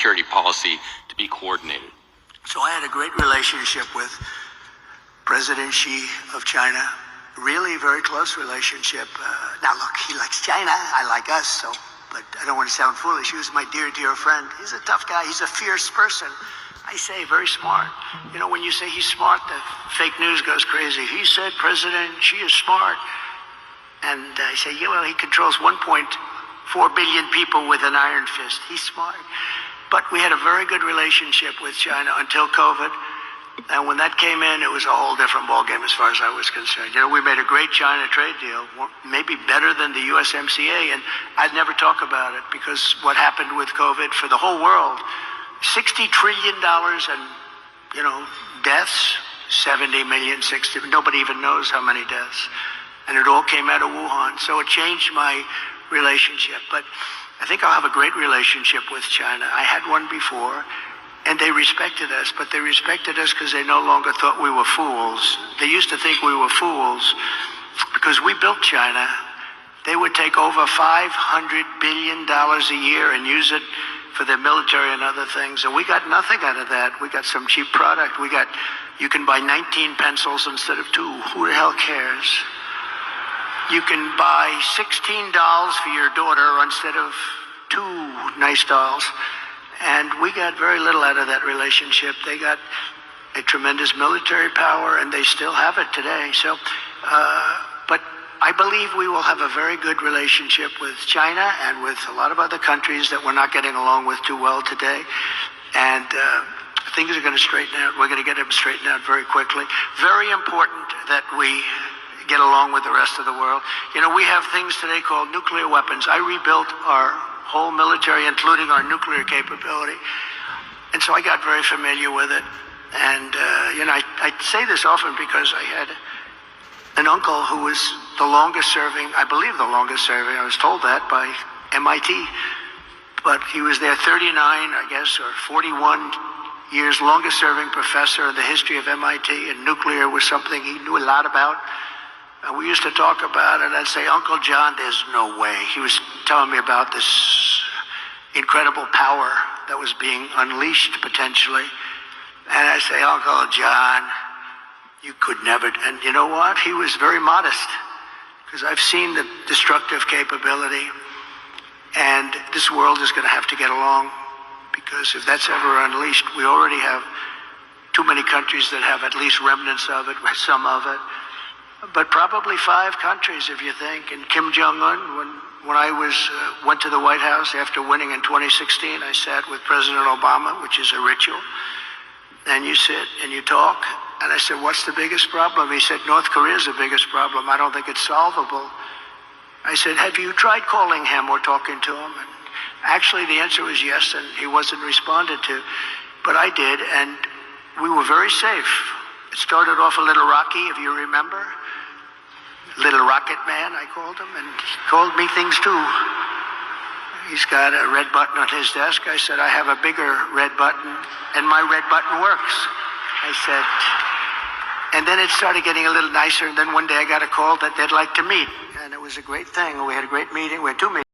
security policy to be coordinated? So I had a great relationship with President Xi of China. Really very close relationship. Now look, he likes China, I like us, but I don't want to sound foolish. He was my dear, dear friend. He's a tough guy, he's a fierce person. I say very smart. You know, when you say he's smart, the fake news goes crazy. He said President Xi is smart. And I say, yeah, well, he controls 1.4 billion people with an iron fist. He's smart. But we had a very good relationship with China until COVID. And when that came in, it was a whole different ballgame as far as I was concerned. You know, we made a great China trade deal, maybe better than the USMCA, and I'd never talk about it because what happened with COVID for the whole world, $60 trillion and, you know, deaths, 70 million, 60, nobody even knows how many deaths. And it all came out of Wuhan. So it changed my relationship. But I think I'll have a great relationship with China. I had one before. And they respected us, but they respected us because they no longer thought we were fools. They used to think we were fools because we built China. They would take over $500 billion a year and use it for their military and other things. And we got nothing out of that. We got some cheap product. You can buy 19 pencils instead of 2. Who the hell cares? You can buy 16 dolls for your daughter instead of 2 nice dolls. And we got very little out of that relationship. They got a tremendous military power, and they still have it today. So, but I believe we will have a very good relationship with China and with a lot of other countries that we're not getting along with too well today. And things are going to straighten out. We're going to get them straightened out very quickly. Very important that we get along with the rest of the world. You know, we have things today called nuclear weapons. I rebuilt our whole military, including our nuclear capability. And so I got very familiar with it. And, you know, I say this often because I had an uncle who was the longest serving, I believe the longest serving, I was told that by MIT. But he was their 39, I guess, or 41 years longest serving professor in the history of MIT. And nuclear was something he knew a lot about. And we used to talk about it, and I'd say, Uncle John, there's no way. He was telling me about this incredible power that was being unleashed potentially. And I say, Uncle John, you could never. And you know what? He was very modest because I've seen the destructive capability. And this world is going to have to get along because if that's ever unleashed, we already have too many countries that have at least remnants of it, some of it. But probably 5 countries, if you think. And Kim Jong-un, when I went to the White House after winning in 2016, I sat with President Obama, which is a ritual. And you sit and you talk. And I said, what's the biggest problem? He said, North Korea is the biggest problem. I don't think it's solvable. I said, have you tried calling him or talking to him? And actually, the answer was yes, and he wasn't responded to. But I did, and we were very safe. It started off a little rocky, if you remember. Little Rocket Man, I called him, and he called me things too. He's got a red button on his desk. I said, I have a bigger red button, and my red button works. I said, and then it started getting a little nicer, and then one day I got a call that they'd like to meet, and it was a great thing. We had a great meeting. We had 2 meetings.